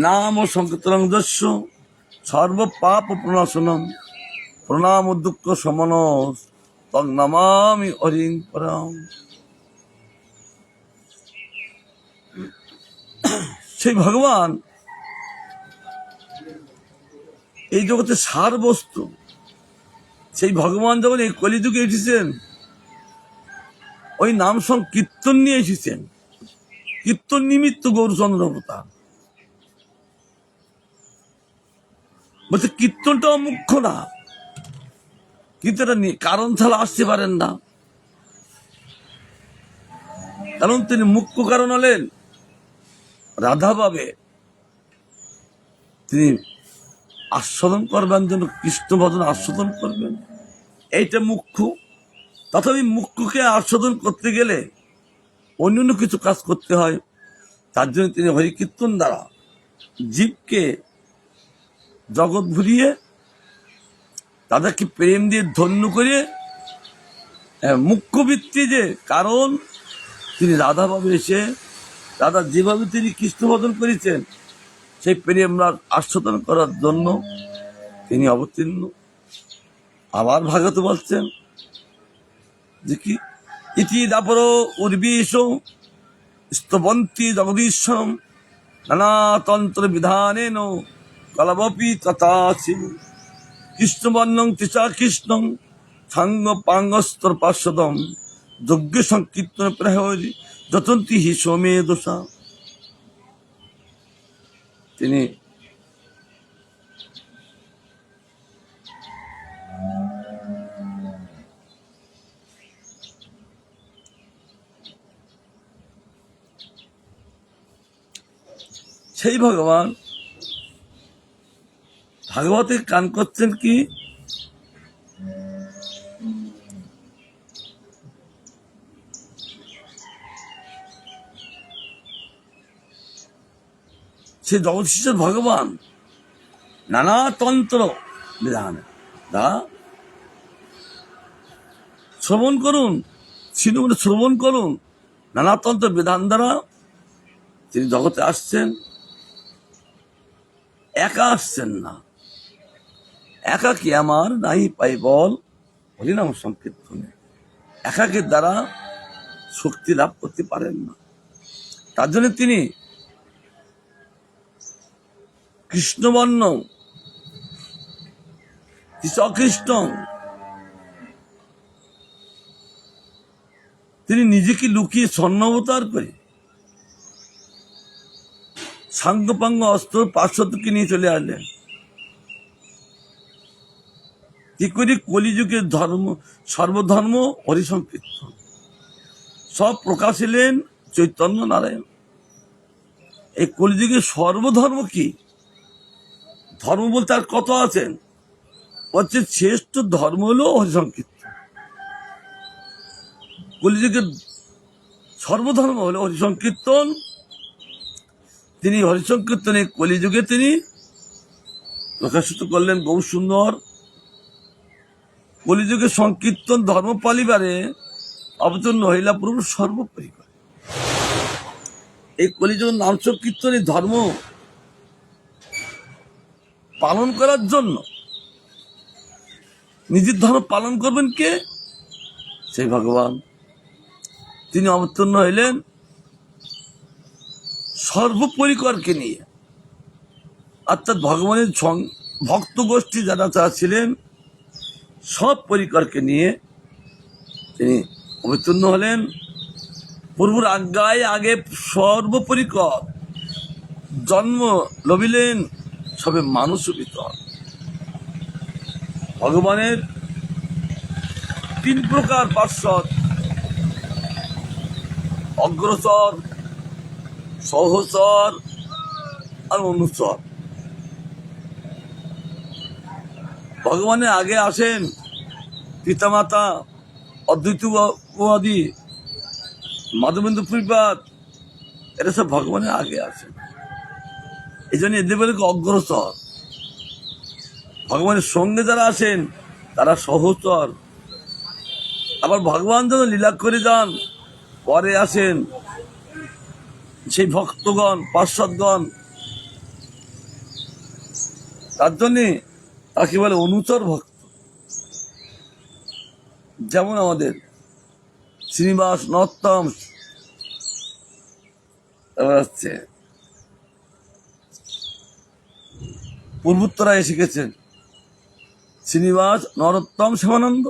নাম ও সংকীর্তন যস্য সর্ব পাপ প্রণাশনম প্রণাম ও দুঃখ সমন তং নমামি হরিং পরম। সেই ভগবান এই জগতে সার বস্তু। সেই ভগবান যখন এই কলিযুগে এসেছেন, ওই নাম সংকীর্তন নিয়ে এসেছেন, কীর্তন নিমিত্ত গৌরচন্দ্র অবতার। বলছে কীর্তনটাও মুখ্য না, কিন্তু এটা কারণ ছাড়া আসতে পারেন না, কারণ তিনি মুখ্য কারণ হলেন রাধা ভাবে তিনি আস্বাদন করবেন, যেন কৃষ্ণ ভজন আস্বাদন করবেন, এইটা মুখ্য। তথাপি মুখ্যকে আস্বাদন করতে গেলে অন্যান্য কিছু কাজ করতে হয়। তার জন্য তিনি হরিকীর্তন দ্বারা জীবকে জগৎ ভুলিয়ে তাদেরকে প্রেম দিয়ে ধন্য করে মুখ্য বৃত্তি, যে কারণ তিনি রাধাভাবে এসে রাধা যেভাবে তিনি কৃষ্ণ ভজন করেছেন সেই প্রেম আস্বাদন করার জন্য তিনি অবতীর্ণ। আবার ভাগবত বলছেন যে কি, ইতি দাপর উর্বীশ স্তবন্তী জগদীশ্বরম নানাতন্ত্র বিধানেন কলবপি তথাসি কৃষ্ণবর্ণং তিসা কৃষ্ণং সাঙ্গ পাঙ্গস্তর পার্শ্বদম যজ্ঞ সংকীর্তন প্রায় যতন্তি হি সোমে দোষা। তিনি সেই ভগবান ভাগবতে গান করছেন কি, সে জগদীশ্বর ভগবান নানা তন্ত্র বিধান দা শ্রবণ করুন, শ্রবণ করুন, নানা তন্ত্র বিধান দ্বারা তিনি জগতে আসছেন। একা আসছেন না, একাকি আমার নাই পাই বল হরিনাম সংকীর্তনে, একাকের দ্বারা শক্তি লাভ করতে পারেন না। তার জন্য তিনি কৃষ্ণবর্ণ কৃষ্ণ, তিনি নিজেকে লুকিয়ে স্বর্ণাবতার করে সাঙ্গপাঙ্গ অস্ত্র পার্শ্বদকে নিয়ে চলে আসলেন। কি করে? কলিযুগের ধর্ম, সর্বধর্ম হরিসংকীর্তন সব প্রকাশ এলেন চৈতন্য নারায়ণ। এই কলিযুগের সর্বধর্ম কি? ধর্ম বলতে আর কত আছেন, হচ্ছে শ্রেষ্ঠ ধর্ম হলো হরিসংকীর্তন। কলিযুগের সর্বধর্ম হলো হরিসংকীর্তন। তিনি হরিসংকীর্তনে কলিযুগে তিনি প্রকাশিত করলেন বহু সুন্দর। কলিযুগে সংকীর্তন ধর্ম পালিবারে অবতীর্ণ হইলা প্রভু সর্বোপরি করে। এই কলিযুগ নাম সংকীর্তনের ধর্ম পালন করার জন্য নিজের ধর্ম পালন করবেন কে? সেই ভগবান। তিনি অবতীর্ণ হইলেন সর্বপরিকরকে নিয়ে, অর্থাৎ ভগবানের ভক্ত গোষ্ঠী যারা ছিলেন সব পরিকরকে নিয়ে তিনি অবতীর্ণ হলেন। প্রভুর আজ্ঞায় আগে সর্বপরিকর জন্ম লভিলেন সবে মানুষ ভিতর। ভগবানের 3 প্রকার পার্শ্বদ, অগ্রসর, সহচর আর অনুচর। ভগবানের আগে আসেন পিতামাতা, অদ্বৈতবাদী, মাধবেন্দ্র প্রীপাদ, এরা সব ভগবানের আগে আসেন। এই জন্য এদের বলে অগ্রসর। ভগবানের সঙ্গে যারা আসেন তারা সহচর। আবার ভগবান যেন লীলা করে যান, পরে আসেন সেই ভক্তগণ, পার্শ্বদগণ, তার জন্যে তাকে বলে অনুচর ভক্ত। যেমন আমাদের শ্রীনিবাস, নরোত্তম, হচ্ছে পূর্বোত্তরায় শিখেছেন শ্রীনিবাস, নরোত্তম, শ্যামানন্দ।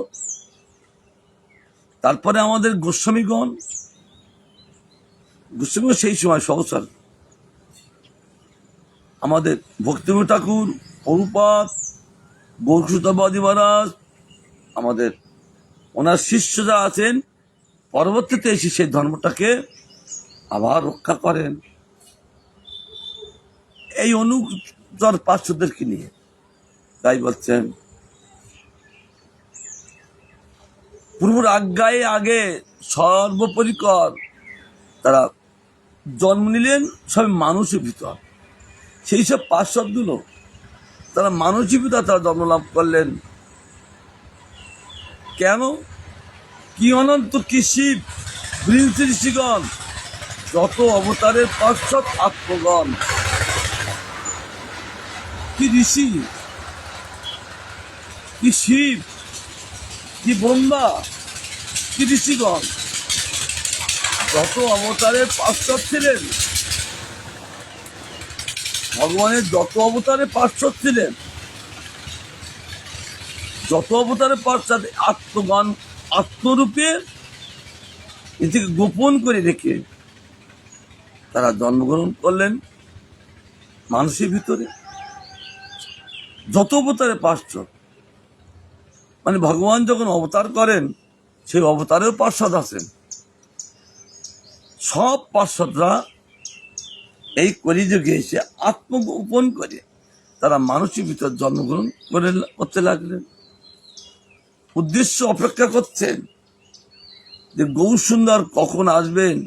তারপরে আমাদের গোস্বামীগণ সেই সময় সহচর। আমাদের ভক্তিবিনোদ ঠাকুর, প্রভুপাদ, গৌরসুতবাদী মহারাজ, আমাদের ওনার শিষ্যরা আছেন, পরবর্তীতে এসে সেই ধর্মটাকে আবার রক্ষা করেন এই অনুচর পার্শ্বদেরকে নিয়ে। তাই বলছেন প্রভুর আজ্ঞায় আগে সর্বপরিকর তারা জন্ম নিলেন সব মানুষের ভিতর। সেই সব পার্শ্বদগুলো তারা মানুষের ভিতর তারা জন্ম লাভ করলেন। কেন? কি অনন্ত কি শিব বৃন্স ঋষিগণ, যত অবতারের পার্শ্বদ আত্মগণ, কি ঋষি, কি শিব, কি ব্রহ্মা, কি ঋষিগণ, যত অবতারের পার্শ্বদ ছিলেন, ভগবানের যত অবতারের পার্শ্বদ ছিলেন, যত অবতারের পার্শ্বদ আত্মগণ আত্মরূপে নিজেকে গোপন করে রেখে তারা জন্মগ্রহণ করলেন মানুষের ভিতরে। যত অবতারের পার্শ্বদ মানে ভগবান যখন অবতার করেন সেই অবতারের পার্শ্বদ আছেন। সব পার্শ্বদরা এই কলিযুগে এসে আত্মগোপন করে তারা মানুষের ভিতর জন্মগ্রহণ করতে লাগলেন। উদ্দেশ্য অপেক্ষা করছেন যে গৌর সুন্দর কখন আসবেন,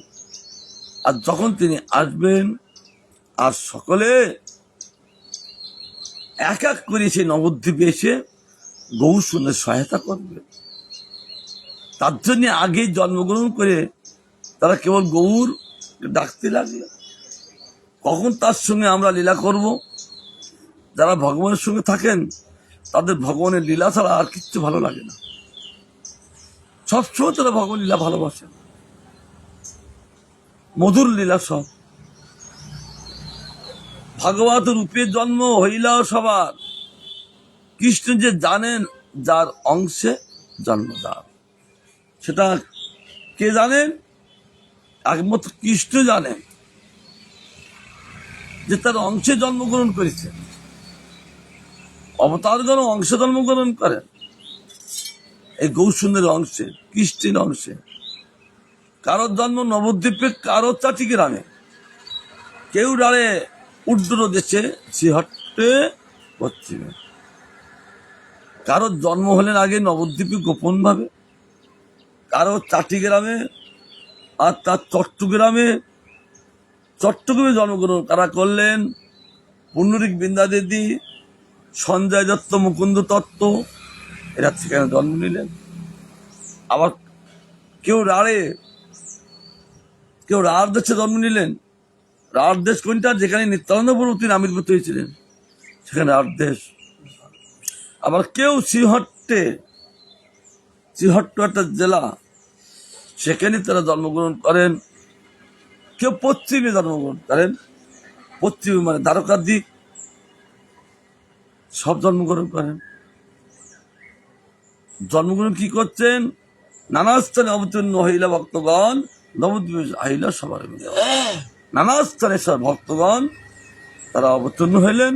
আর যখন তিনি আসবেন আর সকলে এক এক করে সেই নবদ্বীপে এসে গৌর সুন্দর সহায়তা করবে। তার জন্য আগেই জন্মগ্রহণ করে তারা কেবল গৌর ডাকতে লাগলো। কখন তার সঙ্গে আমরা লীলা করব। যারা ভগবানের সঙ্গে থাকেন তাদের ভগবানের লীলা ছাড়া আর কিচ্ছু ভালো লাগে না। সবসময় তারা ভগবান লীলা ভালোবাসেন, মধুর লীলা সব। ভাগবত রূপে জন্ম হইলা সবার, কৃষ্ণ যে জানেন যার অংশে জন্মদান। সেটা কে জানেন? একমাত্র কৃষ্ণ জানেন যে তার অংশে জন্মগ্রহণ করেছে। অবতারগণ অংশে জন্মগ্রহণ করেন এই গৌরসুন্দরের অংশে, কৃষ্ণের অংশে। কারোর জন্ম নবদ্বীপে, কারো চাটি গ্রামে, কেউ ডালে উর্দুর দেশে শ্রীহট্টে পশ্চিমে। কারোর জন্ম হলেন আগে নবদ্বীপে গোপন ভাবে, কারো চাটি গ্রামে, আর তার চট্টগ্রামে জন্মগ্রহণ কারা করলেন? পুণ্ডরিক বৃন্দাদেবী, সঞ্জয় দত্ত, মুকুন্দ তত্ত্ব, এরা সেখানে জন্ম নিলেন। আবার কেউ রাঢ় দেশে জন্ম নিলেন। রাঢ় দেশ কোনটা? যেখানে নিত্যানন্দ প্রভু তিনি আবির্ভূত হয়েছিলেন, সেখানে রাঢ় দেশ। আবার কেউ শ্রীহট্ট একটা জেলা, সেখানে তারা জন্মগ্রহণ করেন। কেউ পশ্চিমে জন্মগ্রহণ করেন, পশ্চিমে মানে দ্বারকার দিক, সব জন্মগ্রহণ করেন। জন্মগ্রহণ কি করছেন? নানা স্থানে অবতীর্ণ হইলা ভক্তগণ, নবদ্বীপে আইলা সবার মিলে। নানা স্থানে সব ভক্তগণ তারা অবতীর্ণ হইলেন।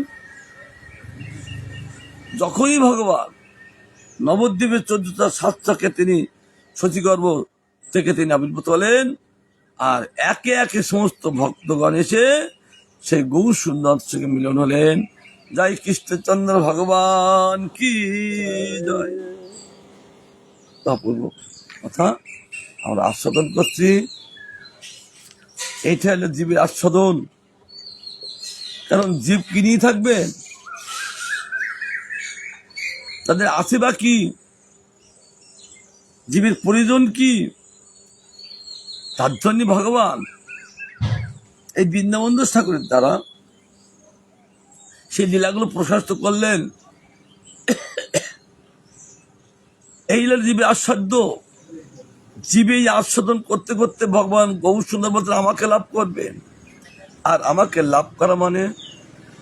যখনই ভগবান নবদ্বীপের 14টা সাতটাকে তিনি শচীগর্ভ থেকে তিনি আবির্ভূত হলেন, আর একে একে সমস্ত ভক্তগণ এসে সেই গৌর সুন্দর থেকে মিলন হলেন। জয় কৃষ্ণচন্দ্র ভগবান কি জয়। অপূর্ব কথা আমরা আস্বাদন করছি। এইটা হলো জীবের আস্বাদন। কারণ জীব কি নিয়ে থাকবে? তাদের আছে বা কি? জীবের প্রয়োজন কি? তার জন্য ভগবান এই বৃন্দাবন ঠাকুরের দ্বারা সেই লীলাগুলো প্রশস্ত করলেন। এই হল জীবের আস্বাদ্য। জীবে আস্বাদন করতে করতে ভগবান গৌর সুন্দর বলতেন আমাকে লাভ করবেন। আর আমাকে লাভ করা মানে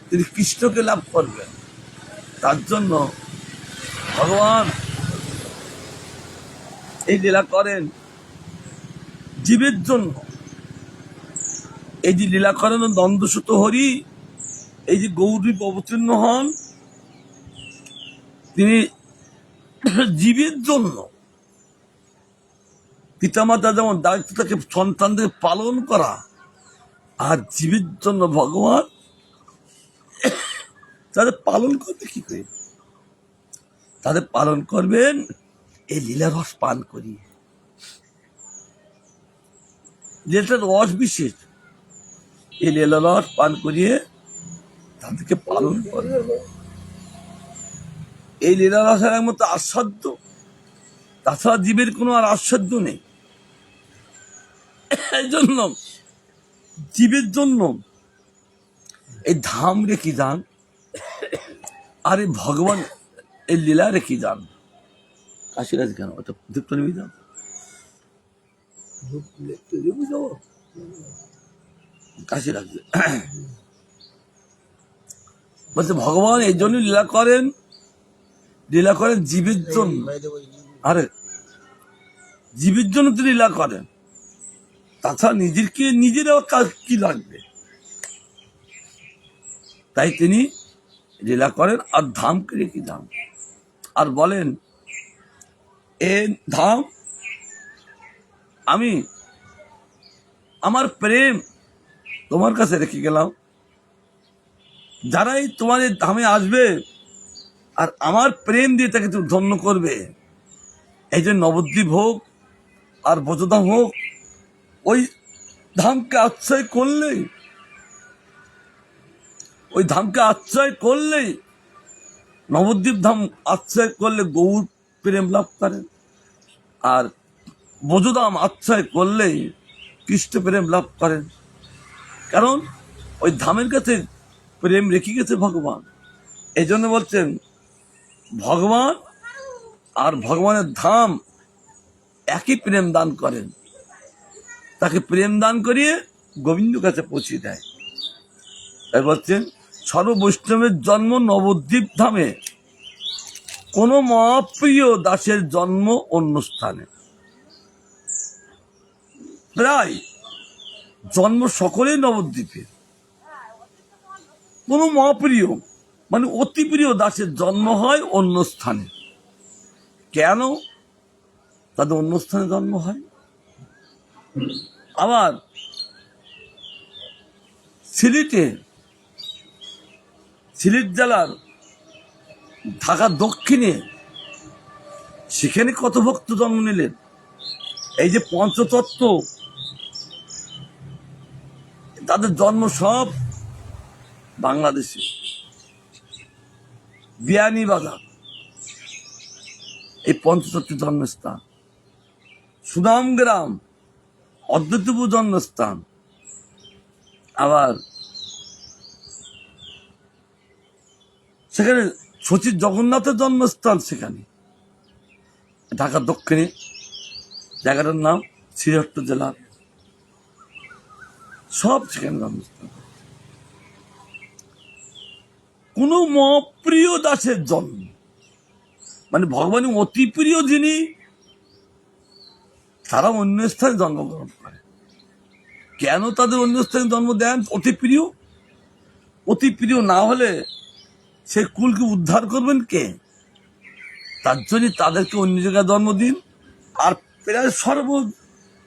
তিনি কৃষ্ণকে লাভ করবেন। তার জন্য ভগবান এই লীলা করেন জীবের জন্য। এই যে লীলা করেন দ্বন্দ্বসূত হরি, এই যে গৌরীপ অবতীর্ণ হন, তিনি জীবের জন্য। পিতামাতা যেমন দায়িত্ব থাকে সন্তানদের পালন করা, আর জীবের জন্য ভগবান তাদের পালন করবে কি করে? তাদের পালন করবেন এই লীলা রস পান করিয়ে। লীলাটার রস বিশেষ, এই লীলা রস পান করিয়ে তাদেরকে পালন করবে। এই লীলা রসের একমাত্র আস্বাদ্য, তাছাড়া জীবের কোনো আর আস্বাদ্য নেই। এই জন্য জীবের জন্য এই ধাম রেখে যান, আর এই ভগবান এই লীলা রেখে যান। কাশি রাজ কেন ওটা দীপ্ত নেমে যান, কাশি রাখবে বলছে ভগবান এই জন্য লীলা করেন, লীলা করেন জীবের জন্য। আরে জীবের জন্য তিনি লীলা করেন, তাছাড়া নিজের আবার কাজ কি লাগবে, তাই তিনি লীলা করেন আর ধামকে রেখে যান। আর বলেন এ ধাম আমি আমার প্রেম তোমার কাছে রেখে গেলাম। যারাই তোমার এই ধামে আসবে আর আমার প্রেম দিয়ে তাকে তুমি ধন্য করবে, এই যে নবদ্বীপ হোক আর ব্রজধাম হোক, ওই ধামকে আশ্রয় করলেই, ওই ধামকে আশ্রয় করলেই, নবদ্বীপ ধাম আশ্রয় করলে গৌর প্রেম লাভ করেন, আর ব্রজধাম আশ্রয় করলেই কৃষ্ণ প্রেম লাভ করেন। কারণ ওই ধামের কাছে প্রেম রেখে গেছে ভগবান। এই জন্য বলছেন ভগবান আর ভগবানের ধাম একই প্রেম দান করেন, তাকে প্রেম দান করিয়ে গোবিন্দ কাছে পৌঁছে দেয়। তাই বলছেন সর্ববৈষ্ণবের জন্ম নবদ্বীপ ধামে, কোন মহাপ্রিয় দাসের জন্ম অন্য স্থানে। প্রায় জন্ম সকলেই নবদ্বীপে, কোন মহাপ্রিয় মানে অতি প্রিয় দাসের জন্ম হয় অন্য স্থানে। কেন তাদের অন্য স্থানে জন্ম হয়? আবার সিলেট জেলার ঢাকা দক্ষিণে, সেখানে কত ভক্ত জন্ম নিলেন। এই যে পঞ্চতত্ত্ব, তাদের জন্ম সব বাংলাদেশে। বিয়ানীবাজার এই পঞ্চতত্ত্বের জন্মস্থান, সুনামগ্রাম অদ্বৈতপুর জন্মস্থান, আবার সেখানে শচীর জগন্নাথের জন্মস্থান, সেখানে ঢাকা দক্ষিণে জায়গাটার নাম শ্রীহট্ট জেলার, সব সেখানে জন্মস্থান। কোন মহাপ্রিয় দাসের জন্ম মানে ভগবানের অতি প্রিয় যিনি, তারা অন্য স্থানে জন্মগ্রহণ করে। কেন তাদের অন্য স্থানে জন্ম দেন? অতি প্রিয়। অতি প্রিয় না হলে সে কুলকে উদ্ধার করবেন কে? তার জন্য তাদেরকে অন্য জায়গায় জন্ম দিন। আর প্রায় সর্ব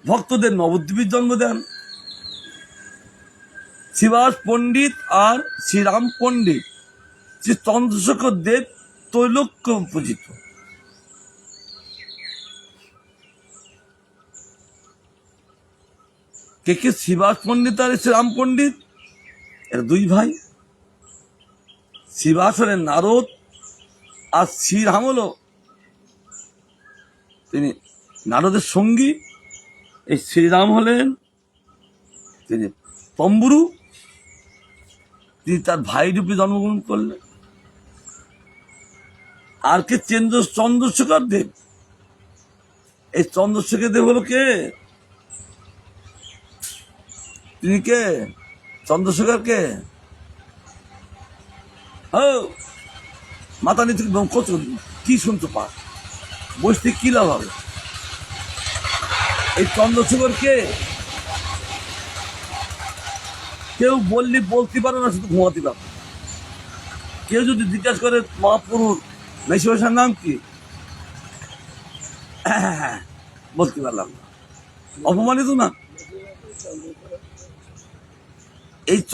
ভক্তদের নবদ্বীপের জন্ম দেন। শ্রীবাস পণ্ডিত আর শ্রীরাম পণ্ডিত, শ্রী চন্দ্রশেখর দেব ত্রৈলোক্য পূজিত। কে কে? শ্রীবাস পণ্ডিত আর শ্রীরাম পণ্ডিত, এরা দুই ভাই। শ্রীবাস হলেন নারদ, আর শ্রীরাম হলো তিনি নারদের সঙ্গী। এই শ্রীরাম হলেন তিনি তম্বুরু, তিনি তার ভাই রূপে জন্মগ্রহণ করলেন। আর কে? চন্দ্রশেখর দেব। এই চন্দ্রশেখর দেব হলো কে? তিনি কে? চন্দ্রশেখর কে? মাথা নিচে কি শুনছো? পা বসতে কি লাভ হবে? এই চন্দ্রশেখর কে? কেউ বলতে পারে না, শুধু ঘুমাতে পারে। কেউ যদি জিজ্ঞাসা করে মহাপুরুষ মেশিবাসার নাম কি, বলতে পারলাম না, অপমানিত না? এই